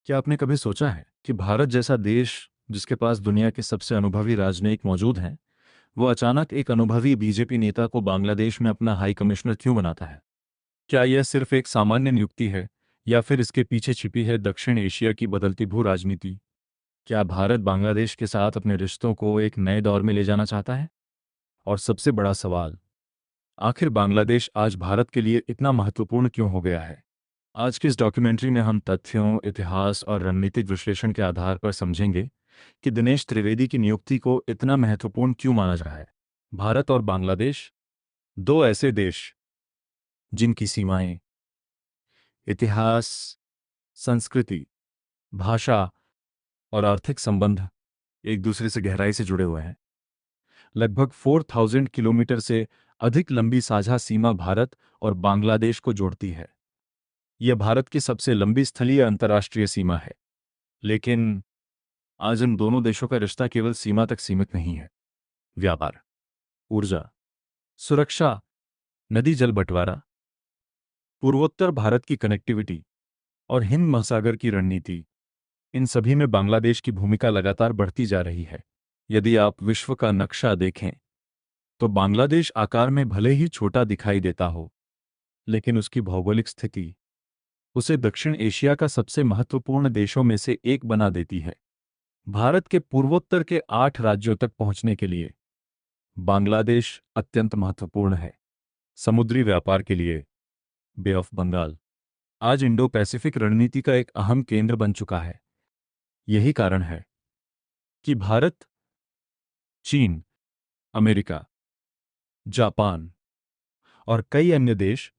क्या आपने कभी सोचा है कि भारत जैसा देश, जिसके पास दुनिया के सबसे अनुभवी राजनयिक मौजूद हैं, वो अचानक एक अनुभवी बीजेपी नेता को बांग्लादेश में अपना हाई कमिश्नर क्यों बनाता है? क्या यह सिर्फ एक सामान्य नियुक्ति है, या फिर इसके पीछे छिपी है दक्षिण एशिया की बदलती भू राजनीति? क्या भारत बांग्लादेश के साथ अपने रिश्तों को एक नए दौर में ले जाना चाहता है? और सबसे बड़ा सवाल, आखिर बांग्लादेश आज भारत के लिए इतना महत्वपूर्ण क्यों हो गया है? आज की इस डॉक्यूमेंट्री में हम तथ्यों, इतिहास और रणनीतिक विश्लेषण के आधार पर समझेंगे कि दिनेश त्रिवेदी की नियुक्ति को इतना महत्वपूर्ण क्यों माना जा रहा है। भारत और बांग्लादेश, दो ऐसे देश जिनकी सीमाएं, इतिहास, संस्कृति, भाषा और आर्थिक संबंध एक दूसरे से गहराई से जुड़े हुए हैं। लगभग 4000 किलोमीटर से अधिक लंबी साझा सीमा भारत और बांग्लादेश को जोड़ती है। यह भारत की सबसे लंबी स्थलीय अंतर्राष्ट्रीय सीमा है। लेकिन आज इन दोनों देशों का रिश्ता केवल सीमा तक सीमित नहीं है। व्यापार, ऊर्जा, सुरक्षा, नदी जल बंटवारा, पूर्वोत्तर भारत की कनेक्टिविटी और हिंद महासागर की रणनीति, इन सभी में बांग्लादेश की भूमिका लगातार बढ़ती जा रही है। यदि आप विश्व का नक्शा देखें तो बांग्लादेश आकार में भले ही छोटा दिखाई देता हो, लेकिन उसकी भौगोलिक स्थिति उसे दक्षिण एशिया का सबसे महत्वपूर्ण देशों में से एक बना देती है। भारत के पूर्वोत्तर के 8 राज्यों तक पहुंचने के लिए बांग्लादेश अत्यंत महत्वपूर्ण है। समुद्री व्यापार के लिए बे ऑफ बंगाल आज इंडो पैसिफिक रणनीति का एक अहम केंद्र बन चुका है। यही कारण है कि भारत, चीन, अमेरिका, जापान और कई अन्य देश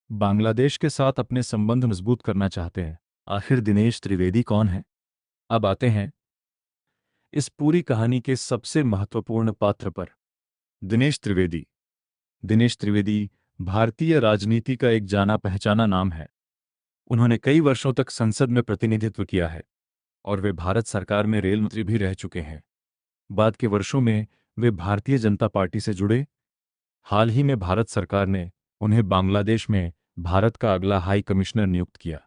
बांग्लादेश के साथ अपने संबंध मजबूत करना चाहते हैं। आखिर दिनेश त्रिवेदी कौन है? अब आते हैं इस पूरी कहानी के सबसे महत्वपूर्ण पात्र पर। दिनेश त्रिवेदी। दिनेश त्रिवेदी भारतीय राजनीति का एक जाना पहचाना नाम है। उन्होंने कई वर्षों तक संसद में प्रतिनिधित्व किया है और वे भारत सरकार में रेल मंत्री भी रह चुके हैं। बाद के वर्षों में वे भारतीय जनता पार्टी से जुड़े। हाल ही में भारत सरकार ने उन्हें बांग्लादेश में भारत का अगला हाई कमिश्नर नियुक्त किया।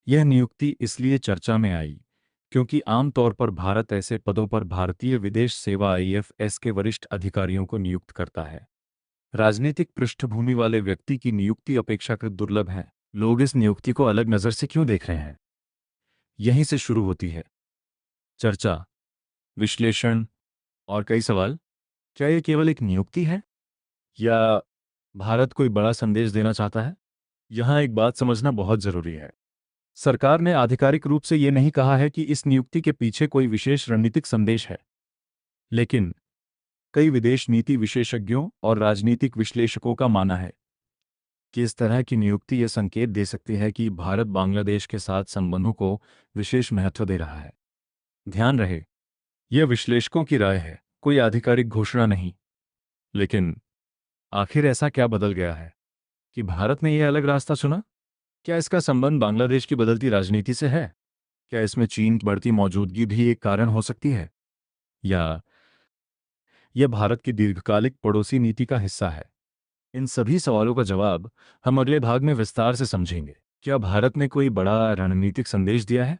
यह नियुक्ति इसलिए चर्चा में आई क्योंकि आमतौर पर भारत ऐसे पदों पर भारतीय विदेश सेवा आईएफएस के वरिष्ठ अधिकारियों को नियुक्त करता है। राजनीतिक पृष्ठभूमि वाले व्यक्ति की नियुक्ति अपेक्षाकृत दुर्लभ है। लोग इस नियुक्ति को अलग नज़र से क्यों देख रहे हैं? यहीं से शुरू होती है चर्चा, विश्लेषण और कई सवाल। क्या यह केवल एक नियुक्ति है, या भारत कोई बड़ा संदेश देना चाहता है? यहाँ एक बात समझना बहुत जरूरी है। सरकार ने आधिकारिक रूप से यह नहीं कहा है कि इस नियुक्ति के पीछे कोई विशेष रणनीतिक संदेश है, लेकिन कई विदेश नीति विशेषज्ञों और राजनीतिक विश्लेषकों का मानना है कि इस तरह की नियुक्ति यह संकेत दे सकती है कि भारत बांग्लादेश के साथ संबंधों को विशेष महत्व दे रहा है। ध्यान रहे, यह विश्लेषकों की राय है, कोई आधिकारिक घोषणा नहीं। लेकिन आखिर ऐसा क्या बदल गया है कि भारत ने यह अलग रास्ता चुना? क्या इसका संबंध बांग्लादेश की बदलती राजनीति से है? क्या इसमें चीन की बढ़ती मौजूदगी भी एक कारण हो सकती है, या यह भारत की दीर्घकालिक पड़ोसी नीति का हिस्सा है? इन सभी सवालों का जवाब हम अगले भाग में विस्तार से समझेंगे। क्या भारत ने कोई बड़ा रणनीतिक संदेश दिया है?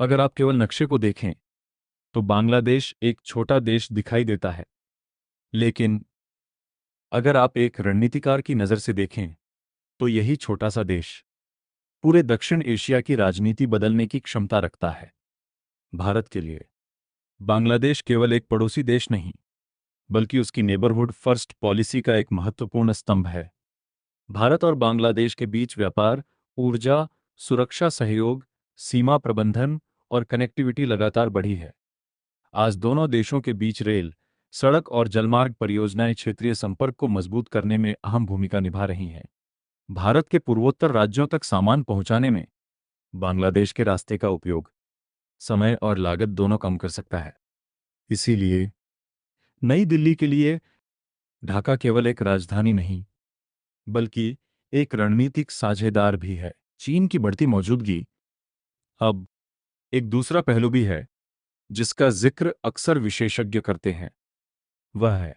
अगर आप केवल नक्शे को देखें तो बांग्लादेश एक छोटा देश दिखाई देता है, लेकिन अगर आप एक रणनीतिकार की नज़र से देखें तो यही छोटा सा देश पूरे दक्षिण एशिया की राजनीति बदलने की क्षमता रखता है। भारत के लिए बांग्लादेश केवल एक पड़ोसी देश नहीं, बल्कि उसकी नेबरहुड फर्स्ट पॉलिसी का एक महत्वपूर्ण स्तंभ है। भारत और बांग्लादेश के बीच व्यापार, ऊर्जा, सुरक्षा सहयोग, सीमा प्रबंधन और कनेक्टिविटी लगातार बढ़ी है। आज दोनों देशों के बीच रेल, सड़क और जलमार्ग परियोजनाएं क्षेत्रीय संपर्क को मजबूत करने में अहम भूमिका निभा रही हैं। भारत के पूर्वोत्तर राज्यों तक सामान पहुंचाने में बांग्लादेश के रास्ते का उपयोग समय और लागत दोनों कम कर सकता है। इसीलिए नई दिल्ली के लिए ढाका केवल एक राजधानी नहीं, बल्कि एक रणनीतिक साझेदार भी है। चीन की बढ़ती मौजूदगी अब एक दूसरा पहलू भी है जिसका जिक्र अक्सर विशेषज्ञ करते हैं। वह है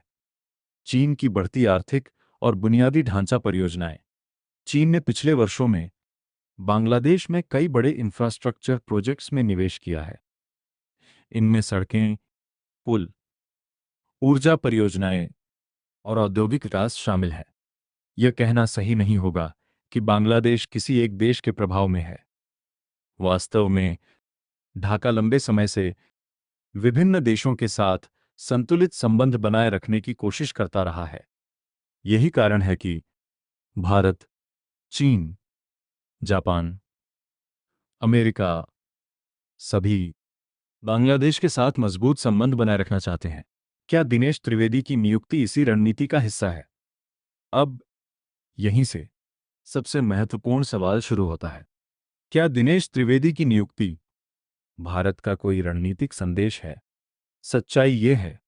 चीन की बढ़ती आर्थिक और बुनियादी ढांचा परियोजनाएं। चीन ने पिछले वर्षों में बांग्लादेश में कई बड़े इंफ्रास्ट्रक्चर प्रोजेक्ट्स में निवेश किया है। इनमें सड़कें, पुल, ऊर्जा परियोजनाएं और औद्योगिक विकास शामिल है। यह कहना सही नहीं होगा कि बांग्लादेश किसी एक देश के प्रभाव में है। वास्तव में ढाका लंबे समय से विभिन्न देशों के साथ संतुलित संबंध बनाए रखने की कोशिश करता रहा है। यही कारण है कि भारत, चीन, जापान, अमेरिका सभी बांग्लादेश के साथ मजबूत संबंध बनाए रखना चाहते हैं। क्या दिनेश त्रिवेदी की नियुक्ति इसी रणनीति का हिस्सा है? अब यहीं से सबसे महत्वपूर्ण सवाल शुरू होता है। क्या दिनेश त्रिवेदी की नियुक्ति भारत का कोई रणनीतिक संदेश है? सच्चाई ये है,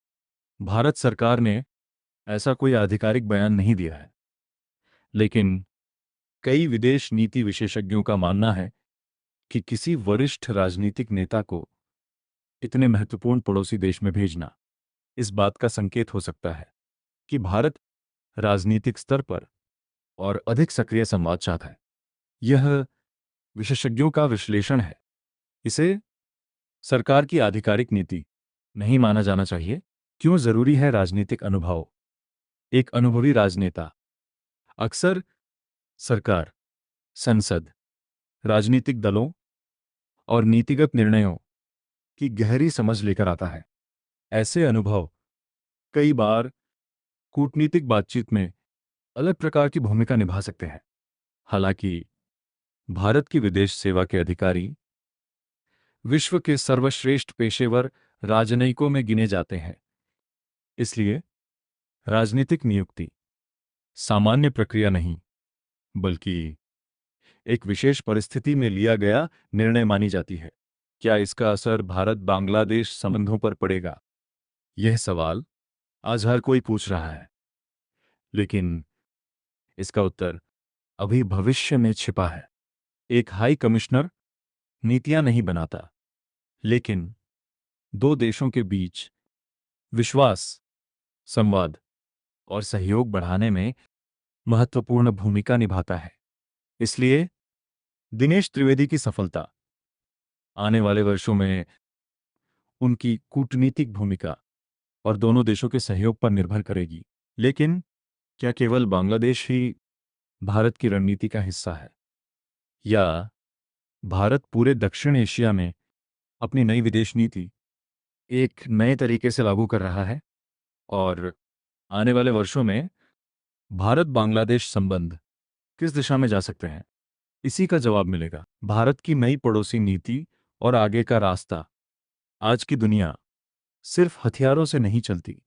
भारत सरकार ने ऐसा कोई आधिकारिक बयान नहीं दिया है, लेकिन कई विदेश नीति विशेषज्ञों का मानना है कि किसी वरिष्ठ राजनीतिक नेता को इतने महत्वपूर्ण पड़ोसी देश में भेजना इस बात का संकेत हो सकता है कि भारत राजनीतिक स्तर पर और अधिक सक्रिय संवाद चाहता है। यह विशेषज्ञों का विश्लेषण है। इसे सरकार की आधिकारिक नीति नहीं माना जाना चाहिए। क्यों जरूरी है राजनीतिक अनुभव? एक अनुभवी राजनेता अक्सर सरकार, संसद, राजनीतिक दलों और नीतिगत निर्णयों की गहरी समझ लेकर आता है। ऐसे अनुभव कई बार कूटनीतिक बातचीत में अलग प्रकार की भूमिका निभा सकते हैं। हालांकि भारत की विदेश सेवा के अधिकारी विश्व के सर्वश्रेष्ठ पेशेवर राजनयिकों में गिने जाते हैं। इसलिए राजनीतिक नियुक्ति सामान्य प्रक्रिया नहीं, बल्कि एक विशेष परिस्थिति में लिया गया निर्णय मानी जाती है। क्या इसका असर भारत बांग्लादेश संबंधों पर पड़ेगा? यह सवाल आज हर कोई पूछ रहा है, लेकिन इसका उत्तर अभी भविष्य में छिपा है। एक हाई कमिश्नर नीतियां नहीं बनाता, लेकिन दो देशों के बीच विश्वास, संवाद और सहयोग बढ़ाने में महत्वपूर्ण भूमिका निभाता है। इसलिए दिनेश त्रिवेदी की सफलता आने वाले वर्षों में उनकी कूटनीतिक भूमिका और दोनों देशों के सहयोग पर निर्भर करेगी। लेकिन क्या केवल बांग्लादेश ही भारत की रणनीति का हिस्सा है, या भारत पूरे दक्षिण एशिया में अपनी नई विदेश नीति एक नए तरीके से लागू कर रहा है? और आने वाले वर्षों में भारत बांग्लादेश संबंध किस दिशा में जा सकते हैं? इसी का जवाब मिलेगा। भारत की नई पड़ोसी नीति और आगे का रास्ता। आज की दुनिया सिर्फ हथियारों से नहीं चलती,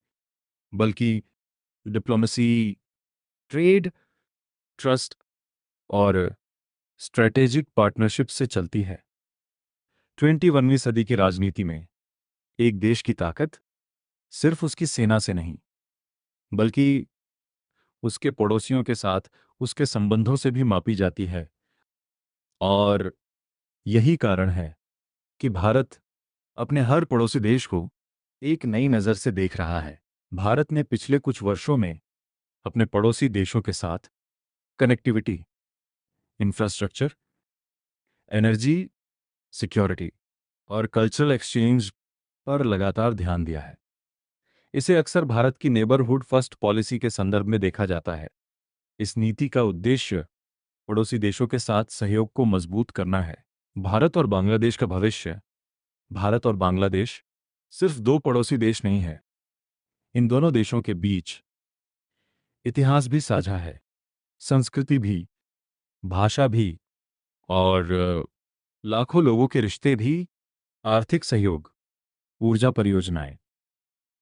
बल्कि डिप्लोमेसी, ट्रेड, ट्रस्ट और स्ट्रेटेजिक पार्टनरशिप से चलती है। 21वीं सदी की राजनीति में एक देश की ताकत सिर्फ उसकी सेना से नहीं, बल्कि उसके पड़ोसियों के साथ उसके संबंधों से भी मापी जाती है। और यही कारण है कि भारत अपने हर पड़ोसी देश को एक नई नज़र से देख रहा है। भारत ने पिछले कुछ वर्षों में अपने पड़ोसी देशों के साथ कनेक्टिविटी, इंफ्रास्ट्रक्चर, एनर्जी, सिक्योरिटी और कल्चरल एक्सचेंज पर लगातार ध्यान दिया है। इसे अक्सर भारत की नेबरहुड फर्स्ट पॉलिसी के संदर्भ में देखा जाता है। इस नीति का उद्देश्य पड़ोसी देशों के साथ सहयोग को मजबूत करना है। भारत और बांग्लादेश का भविष्य। भारत और बांग्लादेश सिर्फ दो पड़ोसी देश नहीं है। इन दोनों देशों के बीच इतिहास भी साझा है, संस्कृति भी, भाषा भी और लाखों लोगों के रिश्ते भी। आर्थिक सहयोग, ऊर्जा परियोजनाएं,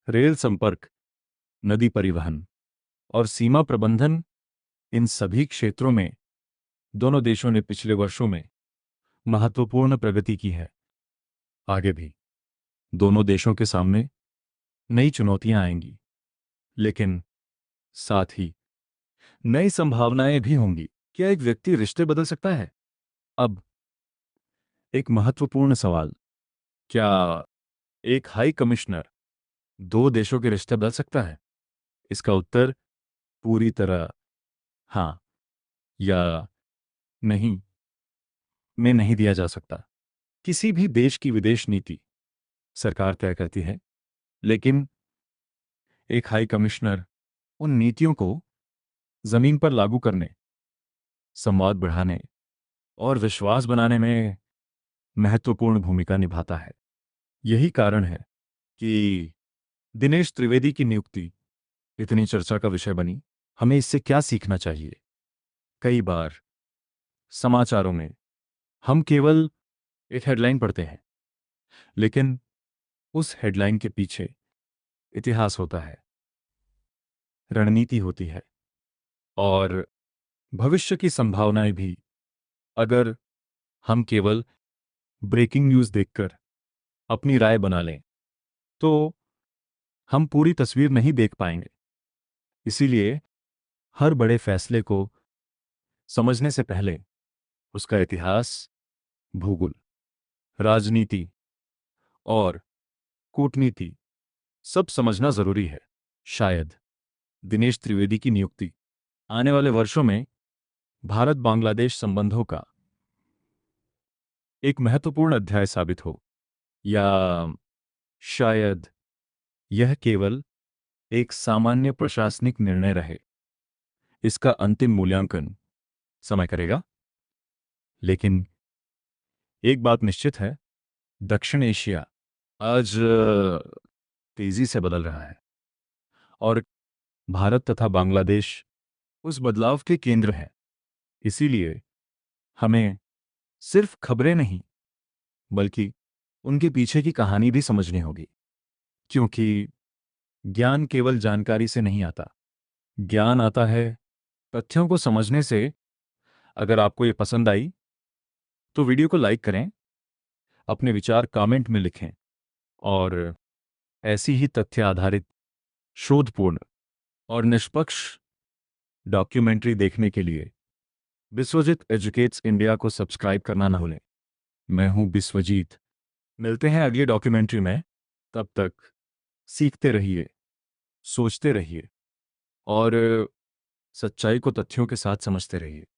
रेल संपर्क, नदी परिवहन और सीमा प्रबंधन, इन सभी क्षेत्रों में दोनों देशों ने पिछले वर्षों में महत्वपूर्ण प्रगति की है। आगे भी दोनों देशों के सामने नई चुनौतियां आएंगी, लेकिन साथ ही नई संभावनाएं भी होंगी। क्या एक व्यक्ति रिश्ते बदल सकता है? अब एक महत्वपूर्ण सवाल, क्या एक हाई कमिश्नर दो देशों के रिश्ते बदल सकता है? इसका उत्तर पूरी तरह हाँ या नहीं में नहीं दिया जा सकता। किसी भी देश की विदेश नीति सरकार तय करती है, लेकिन एक हाई कमिश्नर उन नीतियों को जमीन पर लागू करने, संवाद बढ़ाने और विश्वास बनाने में महत्वपूर्ण भूमिका निभाता है। यही कारण है कि दिनेश त्रिवेदी की नियुक्ति इतनी चर्चा का विषय बनी। हमें इससे क्या सीखना चाहिए? कई बार समाचारों में हम केवल एक हेडलाइन पढ़ते हैं, लेकिन उस हेडलाइन के पीछे इतिहास होता है, रणनीति होती है और भविष्य की संभावनाएं भी। अगर हम केवल ब्रेकिंग न्यूज़ देखकर अपनी राय बना लें, तो हम पूरी तस्वीर नहीं देख पाएंगे। इसीलिए हर बड़े फैसले को समझने से पहले उसका इतिहास, भूगोल, राजनीति और कूटनीति सब समझना जरूरी है। शायद दिनेश त्रिवेदी की नियुक्ति आने वाले वर्षों में भारत बांग्लादेश संबंधों का एक महत्वपूर्ण अध्याय साबित हो, या शायद यह केवल एक सामान्य प्रशासनिक निर्णय रहे। इसका अंतिम मूल्यांकन समय करेगा। लेकिन एक बात निश्चित है, दक्षिण एशिया आज तेजी से बदल रहा है और भारत तथा बांग्लादेश उस बदलाव के केंद्र हैं। इसीलिए हमें सिर्फ खबरें नहीं, बल्कि उनके पीछे की कहानी भी समझनी होगी। क्योंकि ज्ञान केवल जानकारी से नहीं आता, ज्ञान आता है तथ्यों को समझने से। अगर आपको ये पसंद आई तो वीडियो को लाइक करें, अपने विचार कमेंट में लिखें और ऐसी ही तथ्य आधारित, शोधपूर्ण और निष्पक्ष डॉक्यूमेंट्री देखने के लिए विश्वजीत एजुकेट्स इंडिया को सब्सक्राइब करना न भूलें। मैं हूं विश्वजीत। मिलते हैं अगली डॉक्यूमेंट्री में। तब तक सीखते रहिए, सोचते रहिए और सच्चाई को तथ्यों के साथ समझते रहिए।